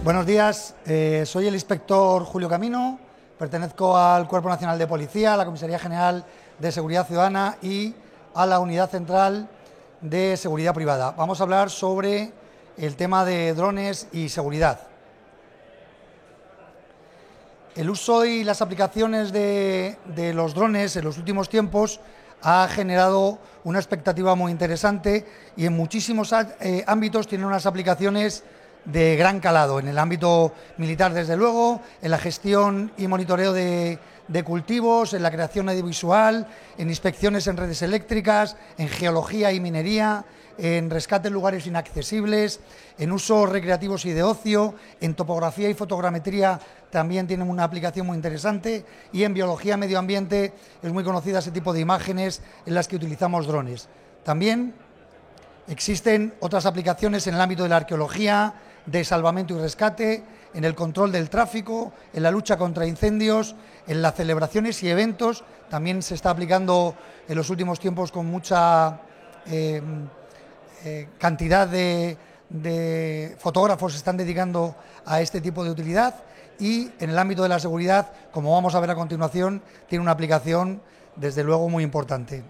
Buenos días, soy el inspector Julio Camino, pertenezco al Cuerpo Nacional de Policía, a la Comisaría General de Seguridad Ciudadana y a la Unidad Central de Seguridad Privada. Vamos a hablar sobre el tema de drones y seguridad. El uso y las aplicaciones de los drones en los últimos tiempos ha generado una expectativa muy interesante y en muchísimos ámbitos tiene unas aplicaciones de gran calado, en el ámbito militar desde luego, en la gestión y monitoreo de cultivos, en la creación audiovisual, en inspecciones en redes eléctricas, en geología y minería, en rescate en lugares inaccesibles, en usos recreativos y de ocio, en topografía y fotogrametría también tienen una aplicación muy interesante y en biología y medio ambiente es muy conocida ese tipo de imágenes en las que utilizamos drones. También existen otras aplicaciones en el ámbito de la arqueología, de salvamento y rescate, en el control del tráfico, en la lucha contra incendios, en las celebraciones y eventos. También se está aplicando en los últimos tiempos con mucha cantidad de fotógrafos se están dedicando a este tipo de utilidad, y en el ámbito de la seguridad, como vamos a ver a continuación, tiene una aplicación desde luego muy importante.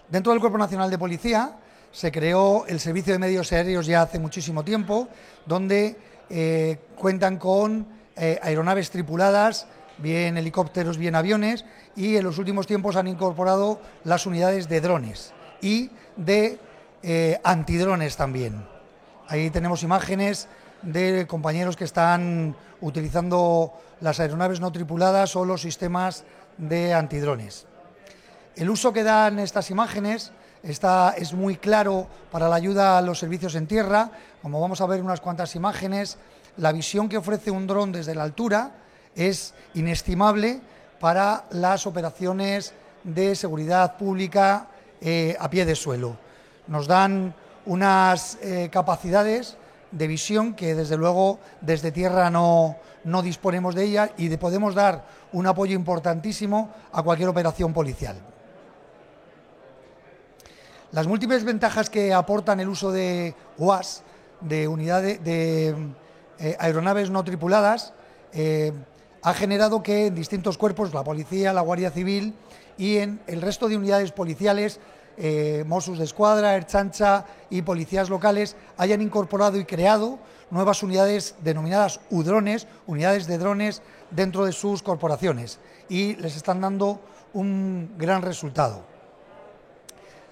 Dentro del Cuerpo Nacional de Policía se creó el Servicio de Medios Aéreos ya hace muchísimo tiempo, donde cuentan con aeronaves tripuladas, bien helicópteros, bien aviones, y en los últimos tiempos han incorporado las unidades de drones y de antidrones también. Ahí tenemos imágenes de compañeros que están utilizando las aeronaves no tripuladas o los sistemas de antidrones. El uso que dan estas imágenes es muy claro para la ayuda a los servicios en tierra. Como vamos a ver unas cuantas imágenes, la visión que ofrece un dron desde la altura es inestimable para las operaciones de seguridad pública a pie de suelo. Nos dan unas capacidades de visión que desde luego desde tierra no disponemos de ellas, y podemos dar un apoyo importantísimo a cualquier operación policial. Las múltiples ventajas que aportan el uso de UAS, de unidades de aeronaves no tripuladas, ha generado que en distintos cuerpos, la Policía, la Guardia Civil y en el resto de unidades policiales, Mossos d'Esquadra, Ertzaintza y policías locales, hayan incorporado y creado nuevas unidades denominadas U-drones, unidades de drones dentro de sus corporaciones, y les están dando un gran resultado.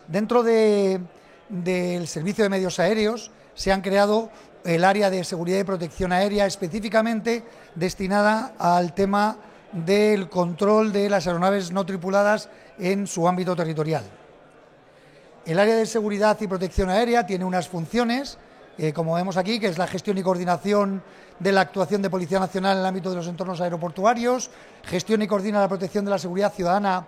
Dentro del Servicio de Medios Aéreos se han creado el área de seguridad y protección aérea, específicamente destinada al tema del control de las aeronaves no tripuladas en su ámbito territorial. El área de seguridad y protección aérea tiene unas funciones, como vemos aquí, que es la gestión y coordinación de la actuación de Policía Nacional en el ámbito de los entornos aeroportuarios, gestión y coordina la protección de la seguridad ciudadana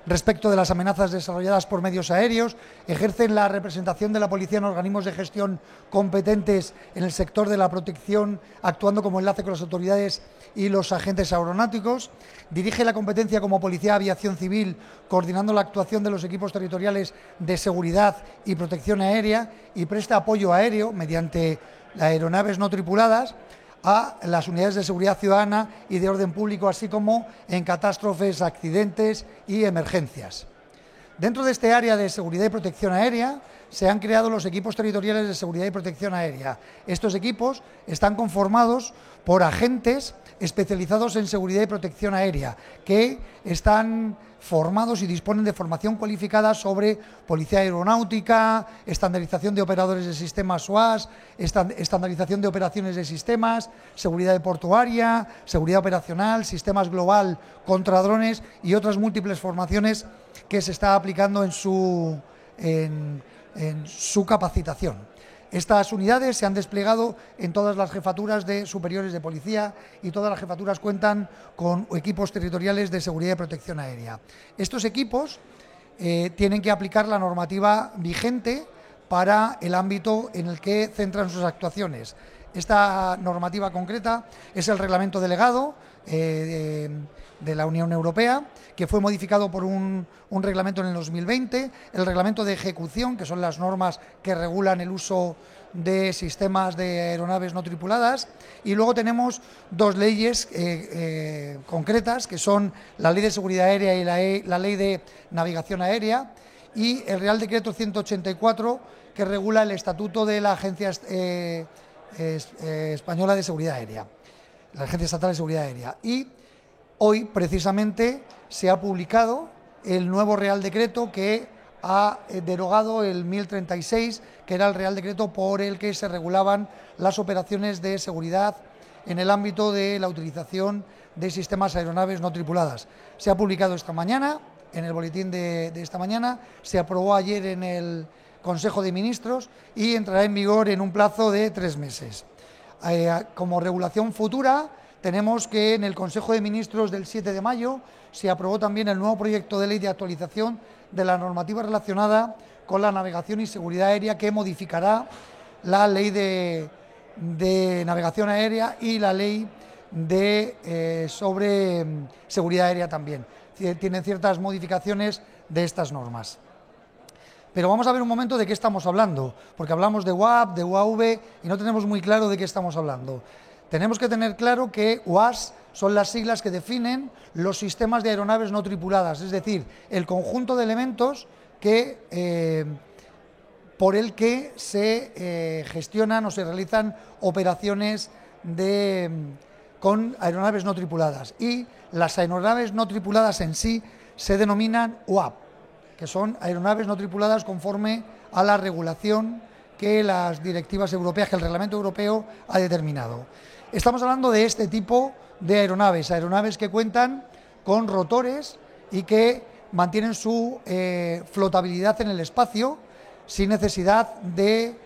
respecto de las amenazas desarrolladas por medios aéreos, ejercen la representación de la policía en organismos de gestión competentes en el sector de la protección, actuando como enlace con las autoridades y los agentes aeronáuticos, dirige la competencia como Policía de Aviación Civil, coordinando la actuación de los equipos territoriales de seguridad y protección aérea, y presta apoyo aéreo mediante aeronaves no tripuladas a las unidades de seguridad ciudadana y de orden público, así como en catástrofes, accidentes y emergencias. Dentro de este área de seguridad y protección aérea se han creado los equipos territoriales de seguridad y protección aérea. Estos equipos están conformados por agentes especializados en seguridad y protección aérea, que están formados y disponen de formación cualificada sobre policía aeronáutica, estandarización de operadores de sistemas UAS, estandarización de operaciones de sistemas, seguridad portuaria, seguridad operacional, sistemas global contra drones y otras múltiples formaciones que se está aplicando en su capacitación. Estas unidades se han desplegado en todas las jefaturas superiores de policía, y todas las jefaturas cuentan con equipos territoriales de seguridad y protección aérea. Estos equipos tienen que aplicar la normativa vigente para el ámbito en el que centran sus actuaciones. Esta normativa concreta es el reglamento delegado de la Unión Europea, que fue modificado por un reglamento en el 2020, el reglamento de ejecución, que son las normas que regulan el uso de sistemas de aeronaves no tripuladas, y luego tenemos dos leyes concretas, que son la Ley de Seguridad Aérea y la Ley de Navegación Aérea, y el Real Decreto 184, que regula el estatuto de la Agencia Española de Seguridad Aérea, la Agencia Estatal de Seguridad Aérea. Y hoy, precisamente, se ha publicado el nuevo Real Decreto que ha derogado el 1036, que era el Real Decreto por el que se regulaban las operaciones de seguridad en el ámbito de la utilización de sistemas aeronaves no tripuladas. Se ha publicado esta mañana, en el boletín de esta mañana, se aprobó ayer en el Consejo de Ministros y entrará en vigor en un plazo de 3 meses. Como regulación futura, tenemos que en el Consejo de Ministros del 7 de mayo se aprobó también el nuevo proyecto de ley de actualización de la normativa relacionada con la navegación y seguridad aérea, que modificará la ley de navegación aérea y la ley sobre seguridad aérea también. Tienen ciertas modificaciones de estas normas. Pero vamos a ver un momento de qué estamos hablando, porque hablamos de UAP, de UAV y no tenemos muy claro de qué estamos hablando. Tenemos que tener claro que UAS son las siglas que definen los sistemas de aeronaves no tripuladas, es decir, el conjunto de elementos por el que se gestionan o se realizan operaciones con aeronaves no tripuladas. Y las aeronaves no tripuladas en sí se denominan UAP, que son aeronaves no tripuladas conforme a la regulación que las directivas europeas, que el reglamento europeo ha determinado. Estamos hablando de este tipo de aeronaves que cuentan con rotores y que mantienen su flotabilidad en el espacio sin necesidad de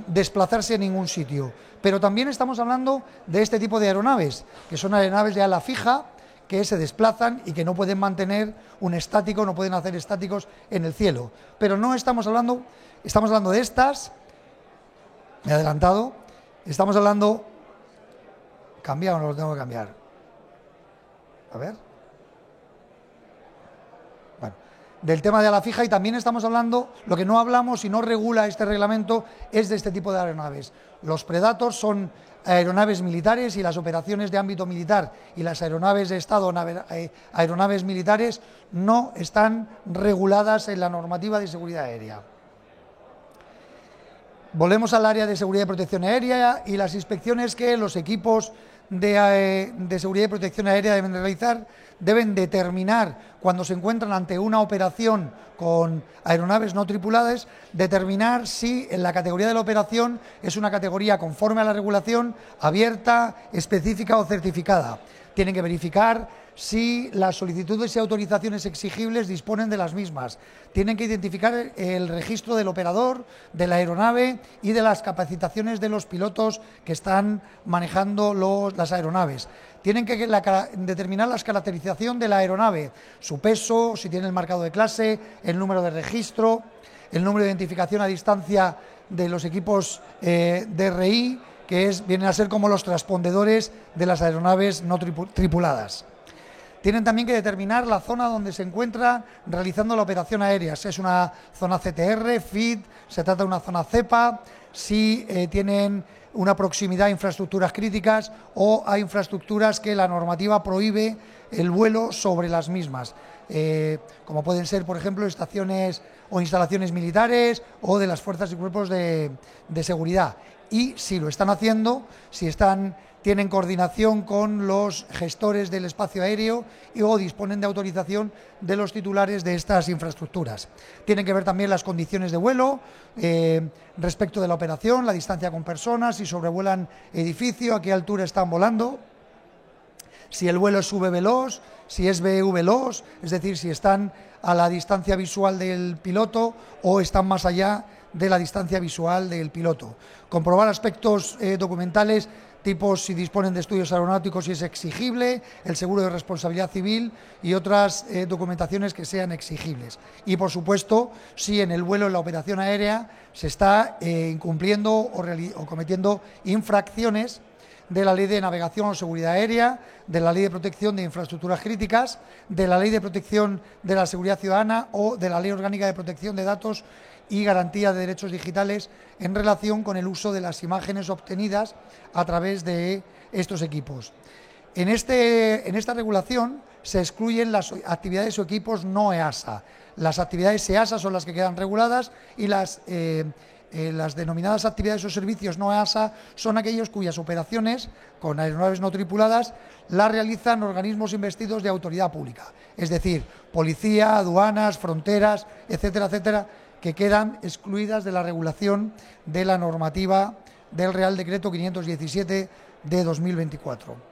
desplazarse en ningún sitio. Pero también estamos hablando de este tipo de aeronaves, que son aeronaves de ala fija, que se desplazan y que no pueden mantener un estático, no pueden hacer estáticos en el cielo. Pero no estamos hablando de estas, me he adelantado, estamos hablando... ¿Cambiar o no lo tengo que cambiar? A ver. Bueno, del tema de ala fija, y también estamos hablando, lo que no hablamos y no regula este reglamento es de este tipo de aeronaves. Los Predators son aeronaves militares y las operaciones de ámbito militar y las aeronaves de Estado, aeronaves militares, no están reguladas en la normativa de seguridad aérea. Volvemos al área de seguridad y protección aérea y las inspecciones que los equipos de seguridad y protección aérea deben realizar, deben determinar, cuando se encuentran ante una operación con aeronaves no tripuladas, determinar si en la categoría de la operación es una categoría conforme a la regulación, abierta, específica o certificada. Tienen que verificar si las solicitudes y autorizaciones exigibles disponen de las mismas. Tienen que identificar el registro del operador, de la aeronave y de las capacitaciones de los pilotos que están manejando las aeronaves. Tienen que determinar la caracterización de la aeronave, su peso, si tiene el marcado de clase, el número de registro, el número de identificación a distancia de los equipos DRI, que vienen a ser como los transpondedores de las aeronaves no tripuladas. Tienen también que determinar la zona donde se encuentra realizando la operación aérea, si es una zona CTR, FIT, se trata de una zona CEPA, si tienen una proximidad a infraestructuras críticas o a infraestructuras que la normativa prohíbe el vuelo sobre las mismas, como pueden ser, por ejemplo, estaciones o instalaciones militares o de las fuerzas y cuerpos de seguridad. Y si lo están haciendo, si tienen coordinación con los gestores del espacio aéreo o disponen de autorización de los titulares de estas infraestructuras. Tienen que ver también las condiciones de vuelo respecto de la operación, la distancia con personas, si sobrevuelan edificio, a qué altura están volando, si el vuelo es subveloz, si es VV-LOS, es decir, si están a la distancia visual del piloto o están más allá de la distancia visual del piloto. Comprobar aspectos documentales, tipo si disponen de estudios aeronáuticos, si es exigible, el seguro de responsabilidad civil y otras documentaciones que sean exigibles. Y, por supuesto, si en el vuelo, en la operación aérea, se está incumpliendo o cometiendo infracciones de la Ley de Navegación o Seguridad Aérea, de la Ley de Protección de Infraestructuras Críticas, de la Ley de Protección de la Seguridad Ciudadana o de la Ley Orgánica de Protección de Datos y Garantía de Derechos Digitales en relación con el uso de las imágenes obtenidas a través de estos equipos. En esta regulación se excluyen las actividades o equipos no EASA. Las actividades EASA son las que quedan reguladas y las denominadas actividades o servicios no EASA son aquellos cuyas operaciones con aeronaves no tripuladas las realizan organismos investidos de autoridad pública, es decir, policía, aduanas, fronteras, etcétera, etcétera, que quedan excluidas de la regulación de la normativa del Real Decreto 517 de 2024.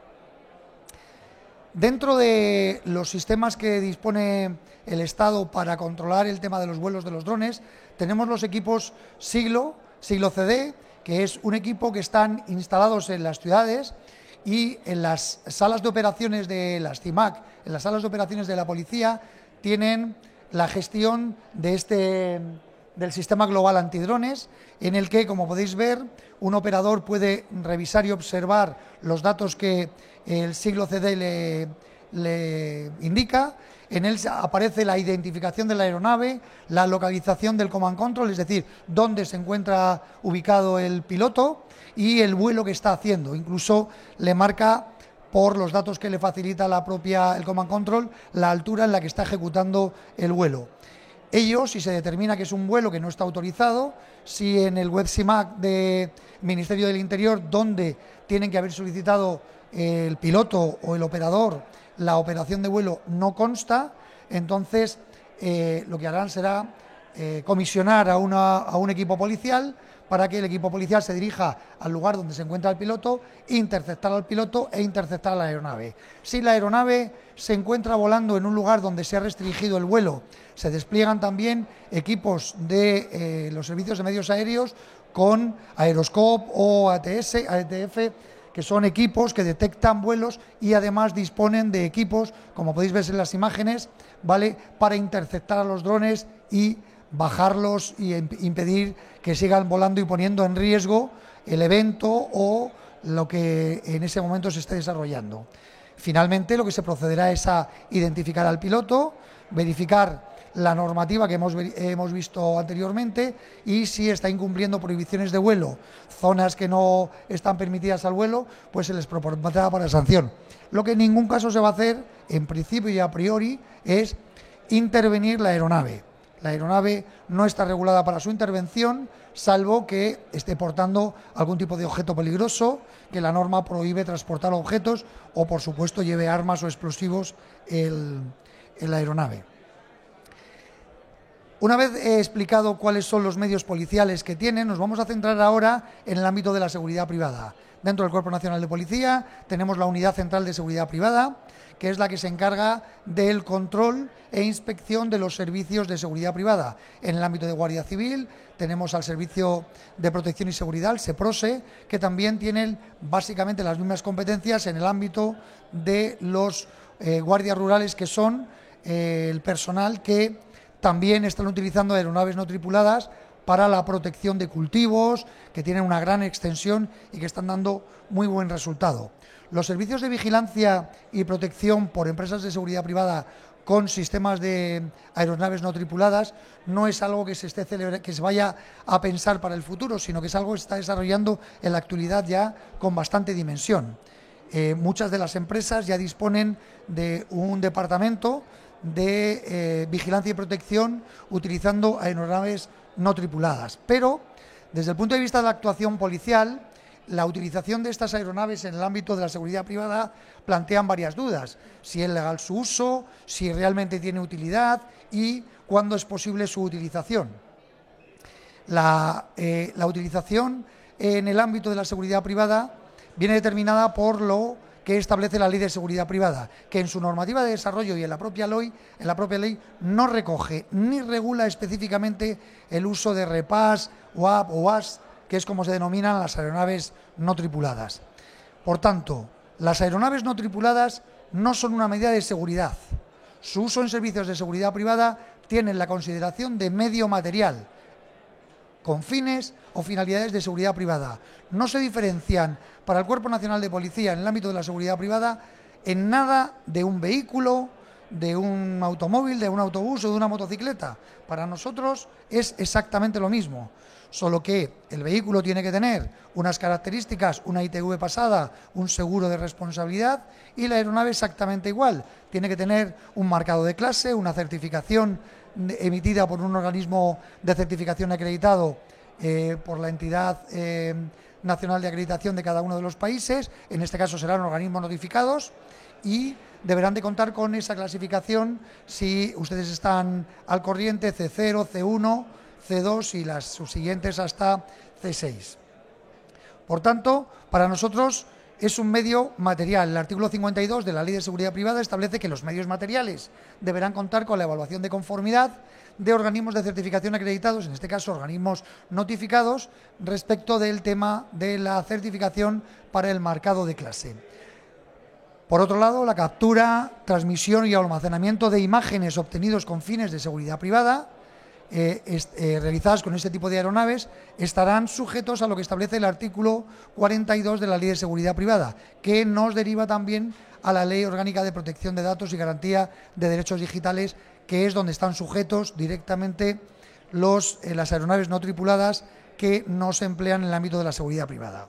Dentro de los sistemas que dispone el Estado para controlar el tema de los vuelos de los drones, tenemos los equipos Siglo CD, que es un equipo que están instalados en las ciudades y en las salas de operaciones de las CIMAC, en las salas de operaciones de la policía, tienen la gestión del sistema global antidrones, en el que, como podéis ver, un operador puede revisar y observar los datos que el Siglo CD le indica. En él aparece la identificación de la aeronave, la localización del command control, es decir, dónde se encuentra ubicado el piloto y el vuelo que está haciendo. Incluso le marca, por los datos que le facilita el command control, la altura en la que está ejecutando el vuelo. Ello, si se determina que es un vuelo que no está autorizado, si en el WebSIMAC del Ministerio del Interior, donde tienen que haber solicitado el piloto o el operador la operación de vuelo, no consta, entonces lo que harán será comisionar a un equipo policial para que el equipo policial se dirija al lugar donde se encuentra el piloto, interceptar al piloto e interceptar a la aeronave. Si la aeronave se encuentra volando en un lugar donde se ha restringido el vuelo, se despliegan también equipos de los servicios de medios aéreos con Aeroscope o ATF, que son equipos que detectan vuelos y además disponen de equipos, como podéis ver en las imágenes, ¿vale?, para interceptar a los drones y bajarlos y impedir que sigan volando y poniendo en riesgo el evento o lo que en ese momento se esté desarrollando. Finalmente, lo que se procederá es a identificar al piloto, verificar la normativa que hemos visto anteriormente y si está incumpliendo prohibiciones de vuelo, zonas que no están permitidas al vuelo, pues se les propondrá para sanción. Lo que en ningún caso se va a hacer, en principio y a priori, es intervenir la aeronave. La aeronave no está regulada para su intervención, salvo que esté portando algún tipo de objeto peligroso, que la norma prohíbe transportar objetos o, por supuesto, lleve armas o explosivos en la aeronave. Una vez he explicado cuáles son los medios policiales que tienen, nos vamos a centrar ahora en el ámbito de la seguridad privada. Dentro del Cuerpo Nacional de Policía tenemos la Unidad Central de Seguridad Privada, que es la que se encarga del control e inspección de los servicios de seguridad privada. En el ámbito de Guardia Civil tenemos al Servicio de Protección y Seguridad, el SEPROSE, que también tienen básicamente las mismas competencias en el ámbito de los guardias rurales, que son el personal que también están utilizando aeronaves no tripuladas para la protección de cultivos, que tienen una gran extensión y que están dando muy buen resultado. Los servicios de vigilancia y protección por empresas de seguridad privada con sistemas de aeronaves no tripuladas no es algo que se vaya a pensar para el futuro, sino que es algo que se está desarrollando en la actualidad ya con bastante dimensión. Muchas de las empresas ya disponen de un departamento de vigilancia y protección utilizando aeronaves no tripuladas, pero desde el punto de vista de la actuación policial, la utilización de estas aeronaves en el ámbito de la seguridad privada plantean varias dudas: si es legal su uso, si realmente tiene utilidad y cuándo es posible su utilización. La utilización en el ámbito de la seguridad privada viene determinada por lo que establece la Ley de Seguridad Privada, que en su normativa de desarrollo y en la propia ley no recoge ni regula específicamente el uso de REPAS, UAP o UAS, que es como se denominan las aeronaves no tripuladas. Por tanto, las aeronaves no tripuladas no son una medida de seguridad. Su uso en servicios de seguridad privada tiene la consideración de medio material, con fines o finalidades de seguridad privada. No se diferencian para el Cuerpo Nacional de Policía en el ámbito de la seguridad privada en nada de un vehículo, de un automóvil, de un autobús o de una motocicleta. Para nosotros es exactamente lo mismo, solo que el vehículo tiene que tener unas características, una ITV pasada, un seguro de responsabilidad, y la aeronave exactamente igual. Tiene que tener un marcado de clase, una certificación emitida por un organismo de certificación acreditado por la entidad nacional de acreditación de cada uno de los países. En este caso serán organismos notificados y deberán de contar con esa clasificación si ustedes están al corriente: C0, C1, C2 y las subsiguientes hasta C6. Por tanto, para nosotros es un medio material. El artículo 52 de la Ley de Seguridad Privada establece que los medios materiales deberán contar con la evaluación de conformidad de organismos de certificación acreditados, en este caso organismos notificados, respecto del tema de la certificación para el marcado de clase. Por otro lado, la captura, transmisión y almacenamiento de imágenes obtenidos con fines de seguridad privada, realizadas con este tipo de aeronaves, estarán sujetos a lo que establece el artículo 42 de la Ley de Seguridad Privada, que nos deriva también a la Ley Orgánica de Protección de Datos y Garantía de Derechos Digitales, que es donde están sujetos directamente las aeronaves no tripuladas que no se emplean en el ámbito de la seguridad privada.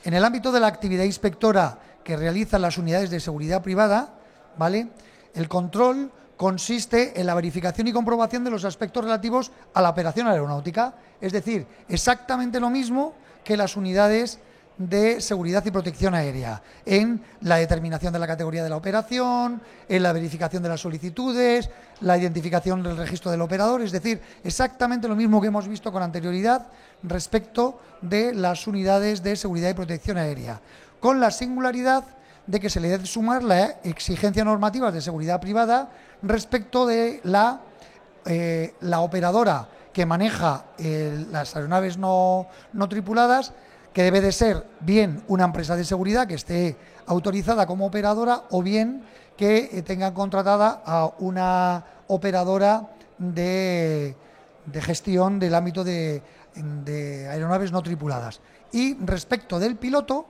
En el ámbito de la actividad inspectora que realizan las unidades de seguridad privada, ¿vale?, el control consiste en la verificación y comprobación de los aspectos relativos a la operación aeronáutica, es decir, exactamente lo mismo que las unidades de seguridad y protección aérea, en la determinación de la categoría de la operación, en la verificación de las solicitudes, la identificación del registro del operador, es decir, exactamente lo mismo que hemos visto con anterioridad respecto de las unidades de seguridad y protección aérea, con la singularidad de que se le debe sumar la exigencia normativa de seguridad privada respecto de la operadora que maneja las aeronaves no tripuladas, que debe de ser bien una empresa de seguridad que esté autorizada como operadora o bien que tenga contratada a una operadora de gestión del ámbito de aeronaves no tripuladas. Y respecto del piloto,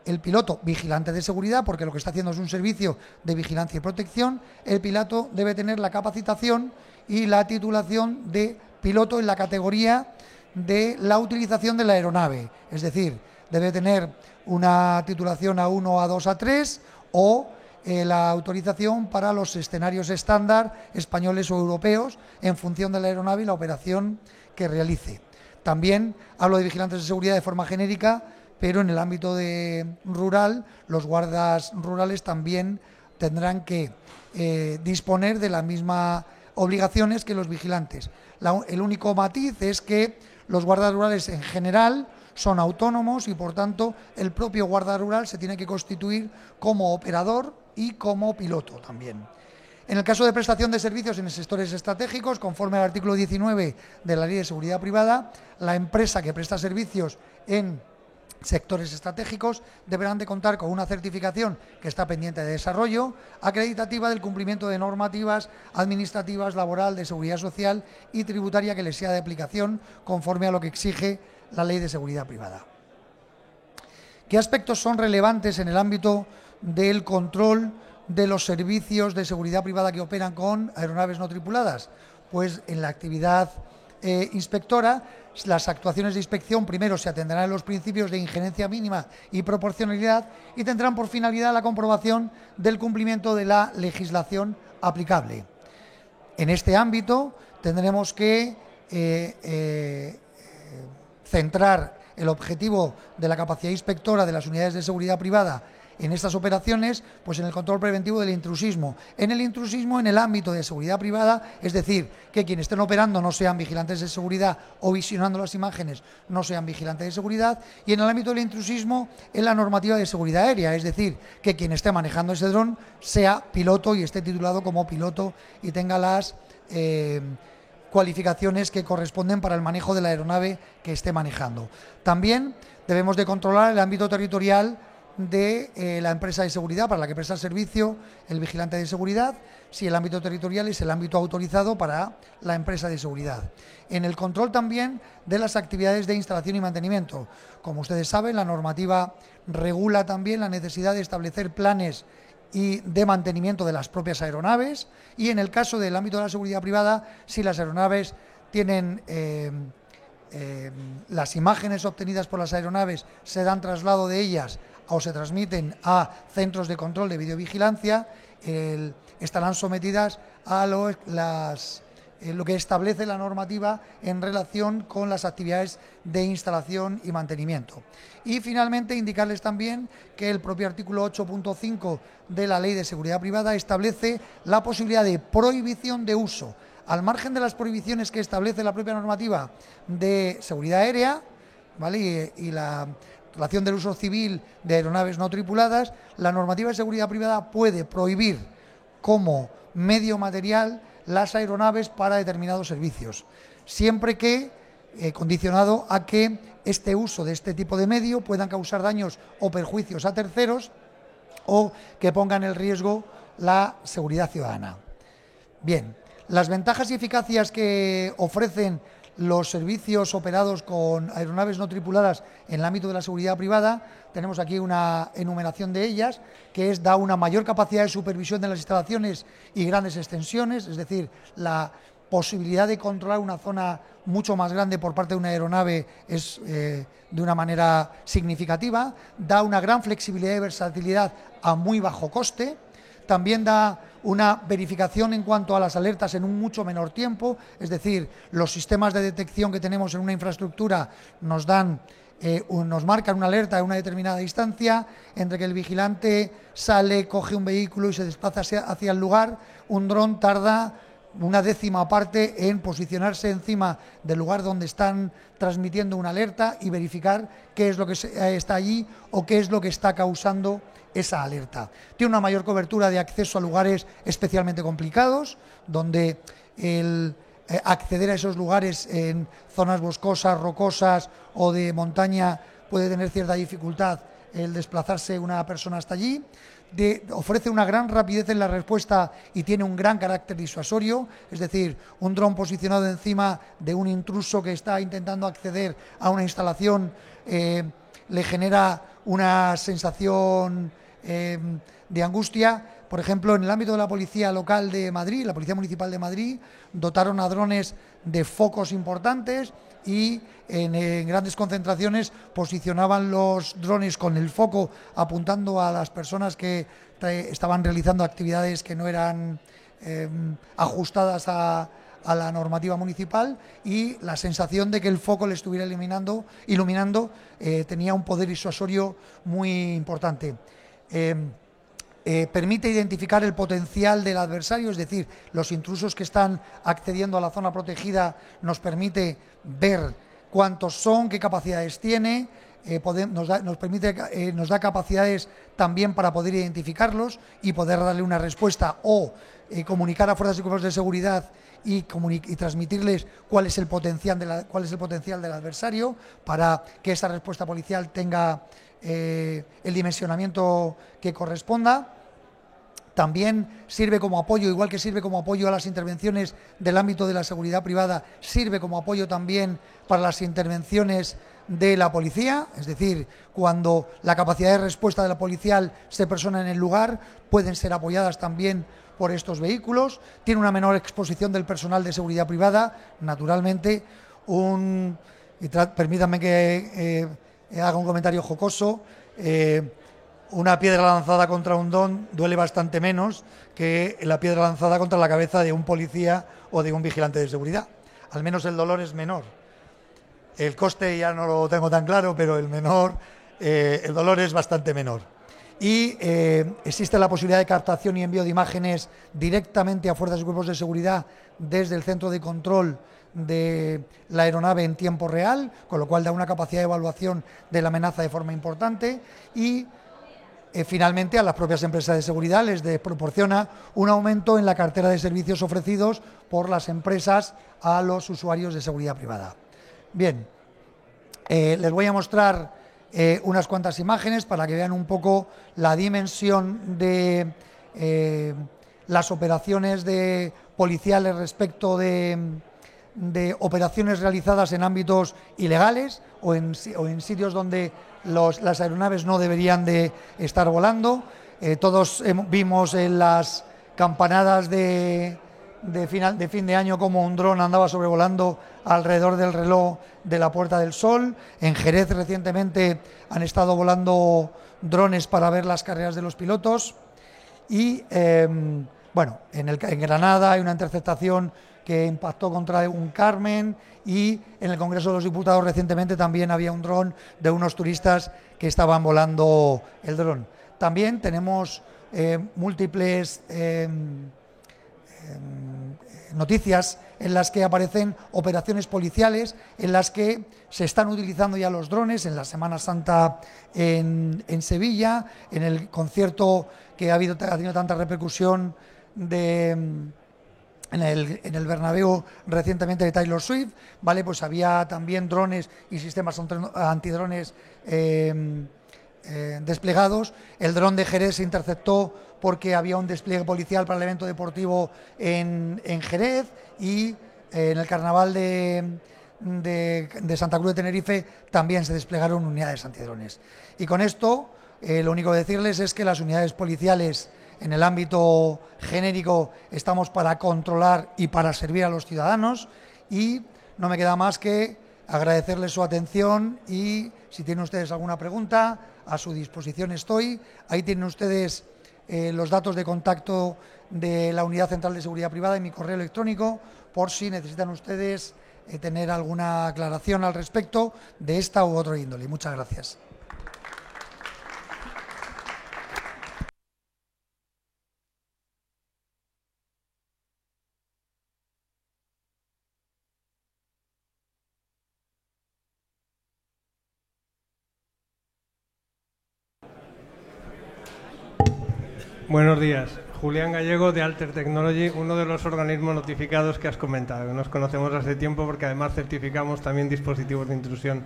el piloto vigilante de seguridad, porque lo que está haciendo es un servicio de vigilancia y protección, el piloto debe tener la capacitación y la titulación de piloto en la categoría de la utilización de la aeronave, es decir, debe tener una titulación A1, A2, A3 o la autorización para los escenarios estándar españoles o europeos en función de la aeronave y la operación que realice. También hablo de vigilantes de seguridad de forma genérica, pero en el ámbito rural, los guardas rurales también tendrán que disponer de las mismas obligaciones que los vigilantes. El único matiz es que los guardas rurales en general son autónomos y, por tanto, el propio guarda rural se tiene que constituir como operador y como piloto también. En el caso de prestación de servicios en sectores estratégicos, conforme al artículo 19 de la Ley de Seguridad Privada, la empresa que presta servicios en sectores estratégicos deberán de contar con una certificación que está pendiente de desarrollo, acreditativa del cumplimiento de normativas administrativas, laboral, de seguridad social y tributaria que les sea de aplicación conforme a lo que exige la Ley de Seguridad Privada. ¿Qué aspectos son relevantes en el ámbito del control de los servicios de seguridad privada que operan con aeronaves no tripuladas? Pues en la actividad inspectora, las actuaciones de inspección primero se atenderán a los principios de injerencia mínima y proporcionalidad y tendrán por finalidad la comprobación del cumplimiento de la legislación aplicable. En este ámbito tendremos que centrar el objetivo de la capacidad inspectora de las unidades de seguridad privada en estas operaciones, pues en el control preventivo del intrusismo. En el intrusismo en el ámbito de seguridad privada, es decir, que quienes estén operando no sean vigilantes de seguridad o visionando las imágenes no sean vigilantes de seguridad, y en el ámbito del intrusismo en la normativa de seguridad aérea, es decir, que quien esté manejando ese dron sea piloto y esté titulado como piloto y tenga las cualificaciones que corresponden para el manejo de la aeronave que esté manejando. También debemos de controlar el ámbito territorial de la empresa de seguridad para la que presta el servicio el vigilante de seguridad, si el ámbito territorial es el ámbito autorizado para la empresa de seguridad. En el control también de las actividades de instalación y mantenimiento. Como ustedes saben, la normativa regula también la necesidad de establecer planes y de mantenimiento de las propias aeronaves, y en el caso del ámbito de la seguridad privada, si las aeronaves tienen las imágenes obtenidas por las aeronaves se dan traslado de ellas o se transmiten a centros de control de videovigilancia, estarán sometidas a lo que establece la normativa en relación con las actividades de instalación y mantenimiento. Y finalmente indicarles también que el propio artículo 8.5 de la Ley de Seguridad Privada establece la posibilidad de prohibición de uso, al margen de las prohibiciones que establece la propia normativa de seguridad aérea, ¿vale? y la relación del uso civil de aeronaves no tripuladas. La normativa de seguridad privada puede prohibir como medio material las aeronaves para determinados servicios, siempre que condicionado a que este uso de este tipo de medio puedan causar daños o perjuicios a terceros o que pongan en riesgo la seguridad ciudadana. Bien, las ventajas y eficacias que ofrecen los servicios operados con aeronaves no tripuladas en el ámbito de la seguridad privada, tenemos aquí una enumeración de ellas, que da una mayor capacidad de supervisión de las instalaciones y grandes extensiones, es decir, la posibilidad de controlar una zona mucho más grande por parte de una aeronave es de una manera significativa, da una gran flexibilidad y versatilidad a muy bajo coste. También da una verificación en cuanto a las alertas en un mucho menor tiempo, es decir, los sistemas de detección que tenemos en una infraestructura nos marcan una alerta a una determinada distancia. Entre que el vigilante sale, coge un vehículo y se desplaza hacia el lugar, un dron tarda una décima parte en posicionarse encima del lugar donde están transmitiendo una alerta y verificar qué es lo que está allí o qué es lo que está causando esa alerta. Tiene una mayor cobertura de acceso a lugares especialmente complicados, donde acceder a esos lugares en zonas boscosas, rocosas o de montaña puede tener cierta dificultad el desplazarse una persona hasta allí. Ofrece una gran rapidez en la respuesta y tiene un gran carácter disuasorio, es decir, un dron posicionado encima de un intruso que está intentando acceder a una instalación le genera una sensación de angustia. Por ejemplo, en el ámbito de la policía local de Madrid, la Policía Municipal de Madrid, dotaron a drones de focos importantes y en grandes concentraciones posicionaban los drones con el foco apuntando a las personas que estaban realizando actividades que no eran ajustadas a la normativa municipal, y la sensación de que el foco le estuviera iluminando tenía un poder disuasorio muy importante. Permite identificar el potencial del adversario, es decir, los intrusos que están accediendo a la zona protegida nos permite ver cuántos son, qué capacidades tiene, nos da capacidades también para poder identificarlos y poder darle una respuesta o comunicar a fuerzas y cuerpos de seguridad y transmitirles cuál es el potencial del adversario para que esa respuesta policial tenga el dimensionamiento que corresponda. También sirve como apoyo, igual que sirve como apoyo a las intervenciones del ámbito de la seguridad privada, sirve como apoyo también para las intervenciones de la policía, es decir, cuando la capacidad de respuesta de la policial se persona en el lugar, pueden ser apoyadas también por estos vehículos. Tiene una menor exposición del personal de seguridad privada, naturalmente. Permítanme que haga un comentario jocoso. Una piedra lanzada contra un dron duele bastante menos que la piedra lanzada contra la cabeza de un policía o de un vigilante de seguridad. Al menos el dolor es menor. El coste ya no lo tengo tan claro, pero el dolor es bastante menor. Y existe la posibilidad de captación y envío de imágenes directamente a fuerzas y cuerpos de seguridad desde el centro de control de la aeronave en tiempo real, con lo cual da una capacidad de evaluación de la amenaza de forma importante. Y finalmente, a las propias empresas de seguridad les proporciona un aumento en la cartera de servicios ofrecidos por las empresas a los usuarios de seguridad privada. Bien, les voy a mostrar unas cuantas imágenes para que vean un poco la dimensión de las operaciones policiales respecto de operaciones realizadas en ámbitos ilegales o en sitios donde las aeronaves no deberían de estar volando. Todos vimos en las campanadas de fin de año como un dron andaba sobrevolando alrededor del reloj de la Puerta del Sol. En Jerez recientemente han estado volando drones para ver las carreras de los pilotos. Y bueno, en Granada hay una interceptación que impactó contra un Carmen, y en el Congreso de los Diputados recientemente también había un dron de unos turistas que estaban volando el dron. También tenemos múltiples noticias en las que aparecen operaciones policiales en las que se están utilizando ya los drones. En la Semana Santa en Sevilla, en el concierto que ha tenido tanta repercusión en el Bernabéu recientemente de Taylor Swift, ¿vale? Pues había también drones y sistemas antidrones desplegados. El dron de Jerez se interceptó porque había un despliegue policial para el evento deportivo en Jerez, y en el carnaval de Santa Cruz de Tenerife también se desplegaron unidades antidrones. Y con esto lo único que decirles es que las unidades policiales en el ámbito genérico estamos para controlar y para servir a los ciudadanos, y no me queda más que agradecerles su atención, y si tienen ustedes alguna pregunta, a su disposición estoy. Ahí tienen ustedes los datos de contacto de la Unidad Central de Seguridad Privada y mi correo electrónico, por si necesitan ustedes tener alguna aclaración al respecto de esta u otra índole. Muchas gracias. Buenos días. Julián Gallego, de Alter Technology, uno de los organismos notificados que has comentado. Nos conocemos hace tiempo porque además certificamos también dispositivos de intrusión.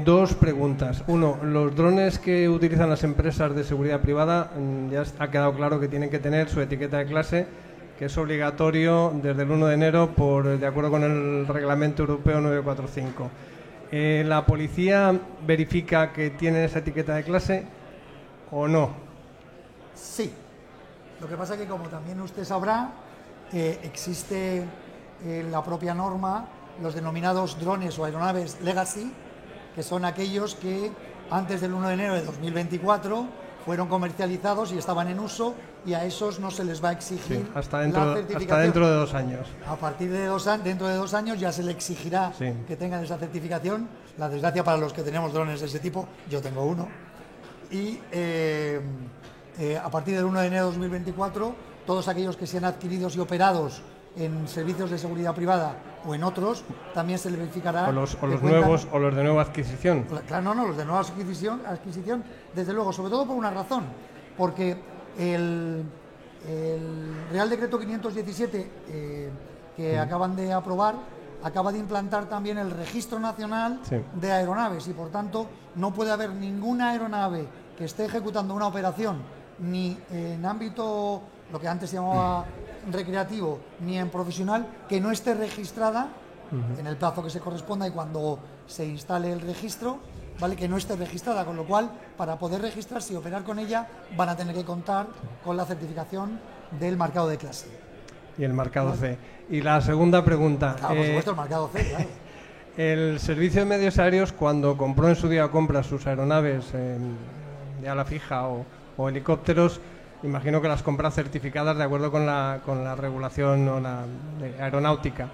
Dos preguntas. Uno, los drones que utilizan las empresas de seguridad privada, ya ha quedado claro que tienen que tener su etiqueta de clase, que es obligatorio desde el 1 de enero de acuerdo con el Reglamento Europeo 945. ¿La policía verifica que tienen esa etiqueta de clase o no? Sí. Lo que pasa es que, como también usted sabrá, existe en la propia norma los denominados drones o aeronaves legacy, que son aquellos que antes del 1 de enero de 2024 fueron comercializados y estaban en uso, y a esos no se les va a exigir hasta la certificación. Hasta dentro de 2 años. A partir de dentro de 2 años ya se le exigirá que tengan esa certificación. La desgracia para los que tenemos drones de ese tipo, yo tengo uno, y a partir del 1 de enero de 2024, todos aquellos que sean adquiridos y operados en servicios de seguridad privada o en otros, también se le verificará. O los nuevos, o los de nueva adquisición. Claro, no, los de nueva adquisición, desde luego, sobre todo por una razón, porque el Real Decreto 517 que acaban de aprobar acaba de implantar también el Registro Nacional de Aeronaves, y por tanto no puede haber ninguna aeronave que esté ejecutando una operación ni en ámbito, lo que antes se llamaba recreativo, ni en profesional, que no esté registrada en el plazo que se corresponda y cuando se instale el registro, ¿vale? Que no esté registrada, con lo cual, para poder registrarse y operar con ella, van a tener que contar con la certificación del marcado de clase. Y el marcado C. Y la segunda pregunta. Claro, por supuesto, el marcado C, claro. El Servicio de Medios Aéreos, cuando compró en su día sus aeronaves de ala fija o helicópteros, imagino que las compra certificadas de acuerdo con la regulación de aeronáutica.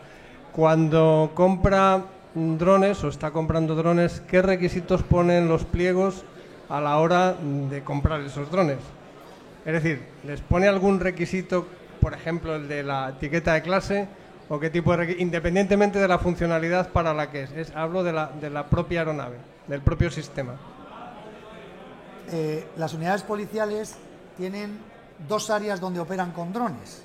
Cuando compra drones o está comprando drones, ¿qué requisitos ponen los pliegos a la hora de comprar esos drones? Es decir, ¿les pone algún requisito, por ejemplo el de la etiqueta de clase, o qué tipo de independientemente de la funcionalidad para la que hablo de la propia aeronave, del propio sistema? Las unidades policiales tienen 2 áreas donde operan con drones.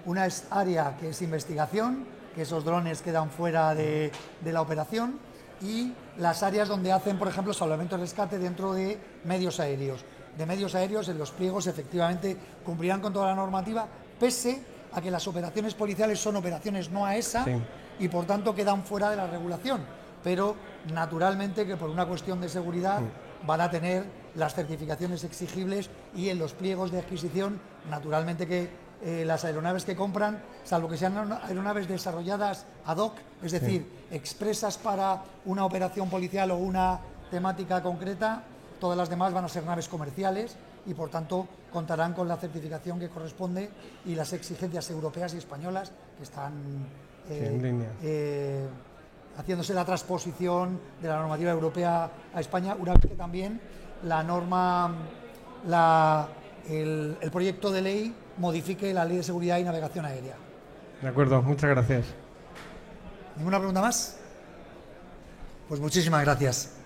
Una es área que es investigación, que esos drones quedan fuera de la operación, y las áreas donde hacen, por ejemplo, salvamento y rescate dentro de medios aéreos. De medios aéreos, en los pliegos efectivamente cumplirán con toda la normativa, pese a que las operaciones policiales son operaciones no AESA, sí, y por tanto quedan fuera de la regulación, pero naturalmente que por una cuestión de seguridad van a tener las certificaciones exigibles, y en los pliegos de adquisición naturalmente que las aeronaves que compran, salvo que sean aeronaves desarrolladas ad hoc, es decir, sí, expresas para una operación policial o una temática concreta, todas las demás van a ser naves comerciales y por tanto contarán con la certificación que corresponde y las exigencias europeas y españolas que están haciéndose la transposición de la normativa europea a España, una vez que también la norma, el proyecto de ley modifique la Ley de Seguridad y Navegación Aérea. De acuerdo, muchas gracias. ¿Ninguna pregunta más? Pues muchísimas gracias.